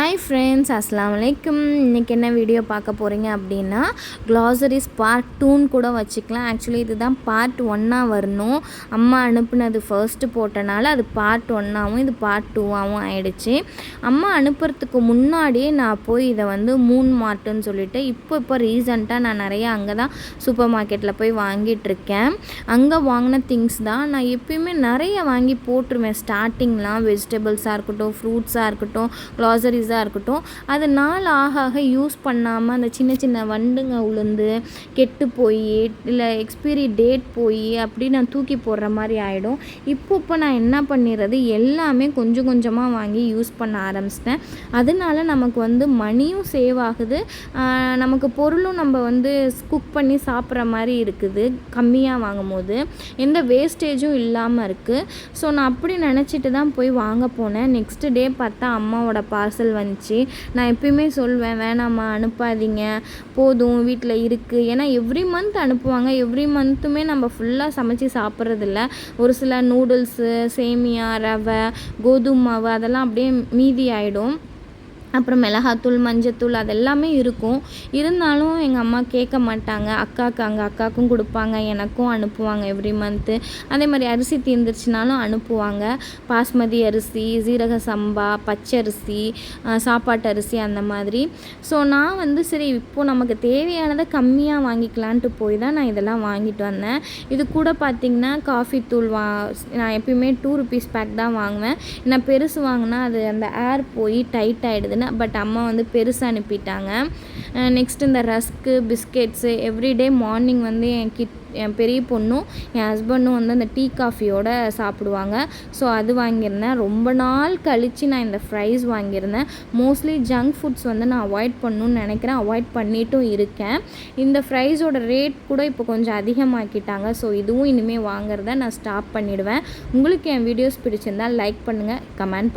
Hi friends, அஸ்ஸலாமு அலைக்கும். இன்றைக்கி என்ன வீடியோ பார்க்க போகிறீங்க அப்படின்னா, க்ளாசரிஸ் பார்ட் 2ன்னு கூட வச்சுக்கலாம். ஆக்சுவலி இதுதான் பார்ட் 1ஆக வரணும். அம்மா அனுப்புனது ஃபர்ஸ்ட்டு போட்டனால அது பார்ட் 1ஆகவும் இது பார்ட் 2ஆகவும் ஆயிடுச்சு. அம்மா அனுப்புறதுக்கு முன்னாடியே நான் போய் இதை வந்து மூன் மார்ட்டுன்னு சொல்லிட்டு இப்போ ரீசெண்டாக நான் நிறையா அங்கே தான் சூப்பர் மார்க்கெட்டில் போய் வாங்கிட்டுருக்கேன். அங்கே வாங்கின திங்ஸ் தான் நான் எப்பயுமே நிறைய வாங்கி போட்டுருவேன். ஸ்டார்டிங்லாம் வெஜிடபிள்ஸாக இருக்கட்டும், ஃப்ரூட்ஸாக இருக்கட்டும், க்ளாசரிஸாக இருக்கட்டும், அது நாள் ஆக யூஸ் பண்ணாமல் அந்த சின்ன சின்ன வண்டுங்க உளுந்து கெட்டு போய் இல்லை எக்ஸ்பீரி டேட் போய் அப்படி நான் தூக்கி போடுற மாதிரி ஆகிடும். இப்போ நான் என்ன பண்ணிடுறது, எல்லாமே கொஞ்சம் கொஞ்சமாக வாங்கி யூஸ் பண்ண ஆரம்பிச்சிட்டேன். அதனால நமக்கு வந்து மணியும் சேவ் ஆகுது, நமக்கு பொருளும் நம்ம வந்து குக் பண்ணி சாப்பிட்ற மாதிரி இருக்குது. கம்மியாக வாங்கும் போது எந்த வேஸ்டேஜும் இல்லாமல் இருக்குது. ஸோ நான் அப்படி நினச்சிட்டு தான் போய் வாங்க போனேன். நெக்ஸ்ட் டே பார்த்தா அம்மாவோட பார்சல் வந்துச்சு. நான் எப்பயுமே சொல்வேன், வேணாம்மா அனுப்பாதீங்க, போதும் வீட்டில் இருக்குது. ஏன்னா எவ்ரி மந்த் அனுப்புவாங்க. எவ்ரி மந்த்துமே நம்ம ஃபுல்லாக சமைச்சி சாப்பிட்றதில்ல. ஒரு சில நூடுல்ஸு, சேமியா, ரவை, கோதுமை மாவு அதெல்லாம் அப்படியே மீதி ஆகிடும். அப்புறம் மிளகாத்தூள், மஞ்சத்தூள் அதெல்லாமே இருக்கும். இருந்தாலும் எங்கள் அம்மா கேட்க மாட்டாங்க. அக்காவுக்கும் கொடுப்பாங்க, எனக்கும் அனுப்புவாங்க எவ்ரி மந்த்து. அதே மாதிரி அரிசி தீர்ந்துருச்சுனாலும் அனுப்புவாங்க. பாஸ்மதி அரிசி, சீரக சம்பா, பச்சரிசி, சாப்பாட்டு அரிசி அந்த மாதிரி. ஸோ நான் வந்து சரி இப்போது நமக்கு தேவையானதை கம்மியாக வாங்கிக்கலான்ட்டு போய் தான் நான் இதெல்லாம் வாங்கிட்டு வந்தேன். இது கூட பார்த்திங்கன்னா காஃபி தூள் நான் எப்பயுமே 2 rupees பேக் தான் வாங்குவேன். நான் பெருசு வாங்கினா அது அந்த ஏர் போய் டைட் ஆகிடுதுன்னு, பட் அம்மா வந்து பெருசு அனுப்பிட்டாங்க. நெக்ஸ்ட் இந்த ரஸ்க்கு, பிஸ்கெட்ஸு எவ்ரிடே மார்னிங் வந்து என் பெரிய பொண்ணும் என் ஹஸ்பண்டும் வந்து அந்த டீ காஃபியோடு சாப்பிடுவாங்க. ஸோ அது வாங்கியிருந்தேன். ரொம்ப நாள் கழித்து நான் இந்த ஃப்ரைஸ் வாங்கியிருந்தேன். மோஸ்ட்லி ஜங்க் ஃபுட்ஸ் வந்து நான் அவாய்ட் பண்ணணுன்னு நினைக்கிறேன், அவாய்ட் பண்ணிட்டும் இருக்கேன். இந்த ஃப்ரைஸோட ரேட் கூட இப்போ கொஞ்சம் அதிகமாக்கிட்டாங்க. ஸோ இதுவும் இனிமேல் வாங்குறத நான் ஸ்டாப் பண்ணிவிடுவேன். உங்களுக்கு என் வீடியோஸ் பிடிச்சிருந்தால் லைக் பண்ணுங்கள், கமெண்ட்